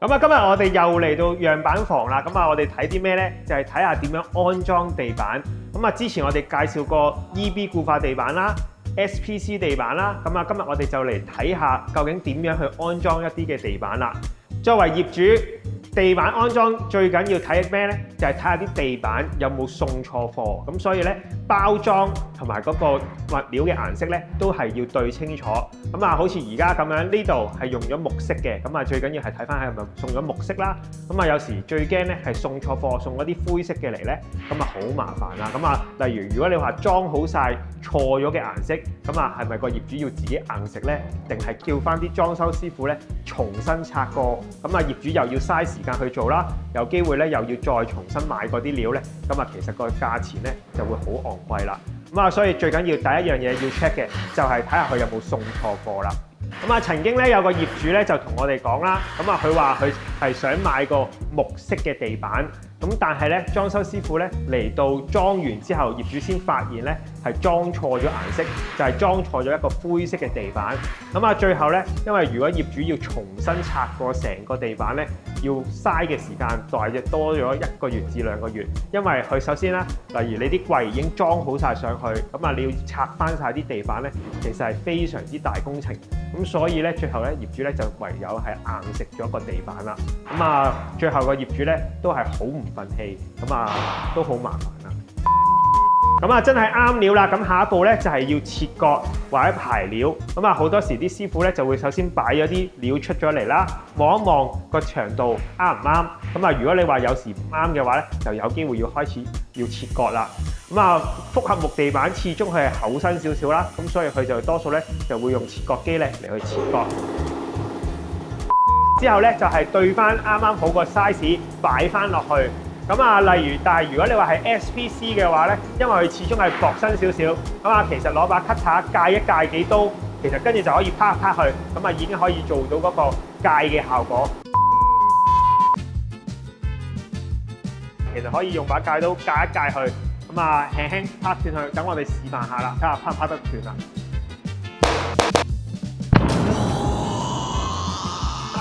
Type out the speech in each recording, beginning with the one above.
咁啊，今日我哋又嚟到樣板房啦。咁啊，我哋睇啲咩呢？就係睇下點樣安裝地板。咁啊，之前我哋介紹過 EB 固化地板啦、SPC 地板啦。咁啊，今日我哋就嚟睇下究竟點樣去安裝一啲嘅地板啦。作為業主，地板安裝最緊要睇咩呢？就係睇下啲地板有冇送錯貨。咁所以呢，包裝同埋嗰個物料嘅顏色呢，都係要對清楚。咁啊，好似而家咁樣，呢度係用咗木色嘅。咁啊，最緊要係睇翻係咪送咗木色啦。咁啊，有時最驚呢係送錯貨，送嗰啲灰色嘅嚟呢，咁啊好麻煩啦。咁啊，例如如果你話裝好晒錯咗嘅顏色，咁啊係咪個業主要自己硬食呢？定係叫翻啲裝修師傅呢重新拆過？咁啊，業主又要嘥時間去做啦，有機會呢又要再重新買嗰啲料呢。咁啊，其實個價錢呢就會好昂貴啦。咁啊，所以最緊要第一樣嘢要 check 嘅就係睇下佢有冇送錯貨啦。咁啊，曾經咧有個業主咧就同我哋講啦，咁啊佢話佢係想買個木色嘅地板，咁但係咧裝修師傅咧嚟到裝完之後，業主先發現咧係裝錯咗顏色，就係裝錯咗一個灰色嘅地板。咁啊，最後咧，因為如果業主要重新拆過成個地板咧，要嘥嘅時間大約多咗1個月至2個月，因為佢首先啦，例如你啲櫃已經裝好晒上去，咁啊你要拆翻晒啲地板咧，其實係非常之大工程。咁所以咧，最後咧業主咧就唯有係硬食咗個地板啦。咁啊，最後個業主咧都係好唔忿氣，咁啊都好麻煩啦。咁啊，真係啱料啦！咁下一步咧就係要切割或者排料。咁啊，好多時啲師傅咧就會首先擺咗啲料出咗嚟啦，望一望個長度啱唔啱。咁啊，如果你話有時唔啱嘅話咧，就有機會要開始要切割啦。咁啊，複合木地板始終佢係厚身少少啦，咁所以佢就多數咧就會用切割機咧嚟去切割。之後咧就係對翻啱啱好個 size 擺翻落去。咁啊，例如，但係如果你話係 SPC 嘅話咧，因為佢始終係薄身少少，咁啊，其實攞把 cutter 界一界幾刀，其實跟住就可以啪一啪去，咁啊已經可以做到嗰個界嘅效果。其實可以用把界刀界一界去，咁啊輕輕拍斷佢，等我哋示範下啦，睇下拍唔拍得斷啦。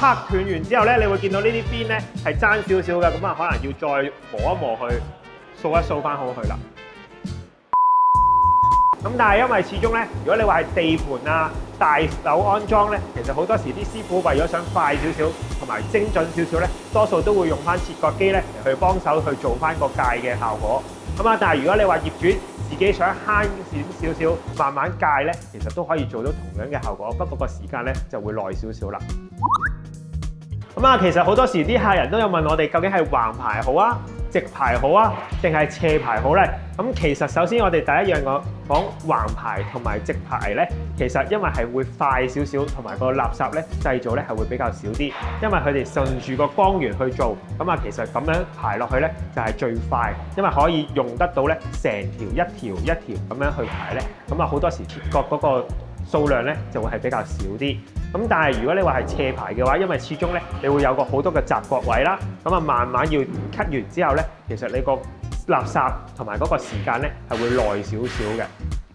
拍斷完之後咧，你會見到呢啲邊咧係爭少少嘅，咁啊可能要再磨一磨佢，掃一掃翻好佢啦。咁但係因為始終咧，如果你話係地盤啊、大樓安裝咧，其實好多時啲師傅為咗想快少少同埋精準少少咧，多數都會用翻切割機咧嚟去幫手去做翻個界嘅效果。咁啊，但係如果你話業主自己想慳少少，慢慢界咧，其實都可以做到同樣嘅效果，不過個時間咧就會耐少少啦。咁啊，其實好多時啲客人都有問我哋究竟係橫排好啊、直排好啊，定係斜排好咧？咁其實首先我哋第一樣講橫排同埋直排咧，其實因為係會快少少，同埋個垃圾咧製造咧係會比較少啲，因為佢哋順住個光源去做，咁啊其實咁樣排落去咧就係最快，因為可以用得到咧成條一條一條咁樣去排咧，咁啊好多時切割嗰個數量咧就會係比較少啲。咁但係如果你話係斜排嘅話，因為始終咧你會有個好多嘅雜角位啦，咁啊慢慢要 cut 完之後咧，其實你個垃圾同埋嗰個時間咧係會耐少少嘅。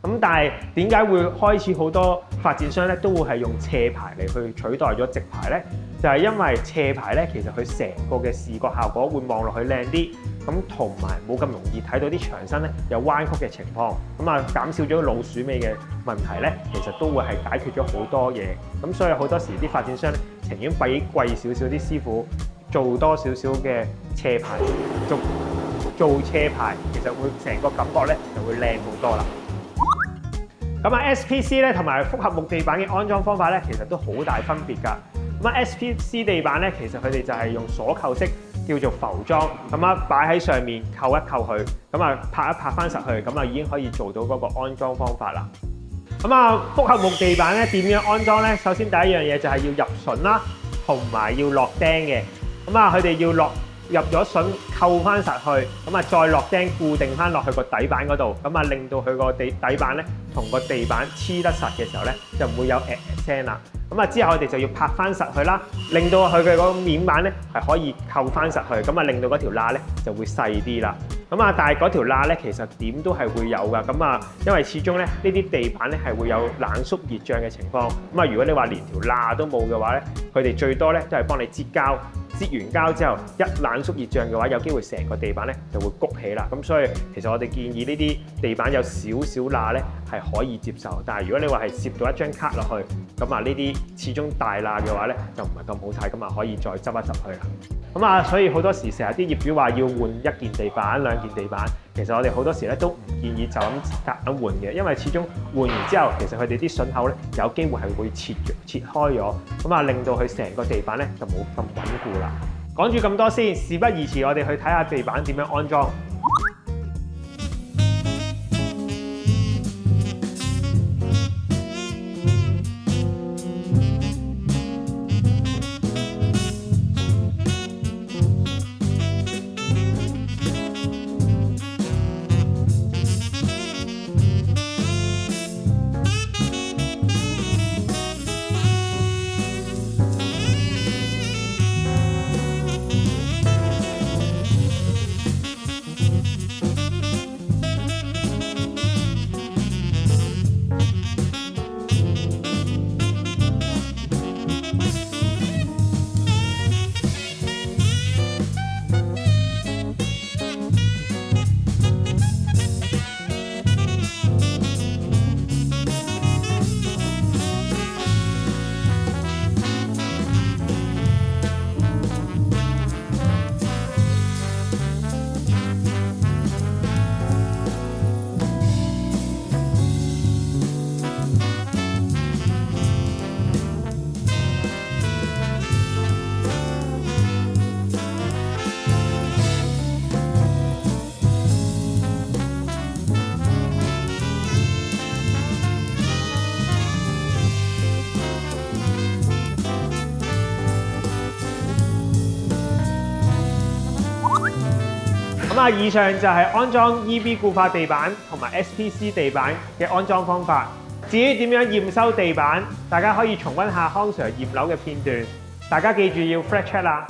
咁但係點解會開始好多發展商咧都會係用斜排嚟去取代咗直排咧？就係因為斜排咧，其實佢成個嘅視覺效果會望落去靚啲，咁同埋冇咁容易睇到啲牆身咧有彎曲嘅情況，咁啊減少咗老鼠尾嘅問題咧，其實都會係解決咗好多嘢。咁所以好多時啲發展商咧情願俾貴少少啲師傅做多少少嘅斜排，做斜排，其實會成個感覺咧就會靚好多啦。咁啊 SPC 咧同埋複合木地板嘅安裝方法咧，其實都好大分別㗎。咁啊 SPC 地板咧，其實佢哋就係用鎖扣式叫做浮裝，咁啊擺喺上面扣一扣佢，咁啊拍一拍翻實去，咁啊已經可以做到嗰個安裝方法啦。咁啊複合木地板咧點樣安裝咧？首先第一樣嘢就係要入榫啦，同埋要落釘嘅。咁啊佢哋要入咗榫扣翻實去，咁啊再落釘固定翻落去個底板嗰度，咁啊令到佢個底板咧同個地板黐得實嘅時候咧，就唔會有聲啦。咁啊之後我哋就要拍翻實佢啦，令到佢嘅嗰個面板咧係可以扣翻實去，咁啊令到嗰條罅咧就會細啲啦。咁啊但係嗰條罅咧其實點都係會有㗎，咁啊因為始終咧呢啲地板咧係會有冷縮熱脹嘅情況，咁啊如果你話連條罅都冇嘅話咧，佢哋最多咧都係幫你擠膠。擠完膠之後一冷縮熱脹嘅話，有機會成個地板咧就會谷起啦。咁所以其實我哋建議呢啲地板有少少罅咧係可以接受，但係如果你話係攝到一張卡落去，咁啊呢啲始終大罅嘅話咧就唔係咁好睇，咁啊可以再執一執佢啦。咁啊，所以好多時成日啲業主話要換一件地板、兩件地板，其實我哋好多時咧都唔建議就咁夾硬換嘅，因為始終換完之後，其實佢哋啲榫口咧有機會係會切開咗，咁啊令到佢成個地板咧就冇咁穩固啦。講住咁多先，事不宜遲，我哋去睇下地板點樣安裝。以上就係安裝 EB 固化地板同埋 SPC 地板嘅安裝方法。至於點樣驗收地板，大家可以重溫下康 Sir 驗樓嘅片段。大家記住要 flat check 啦。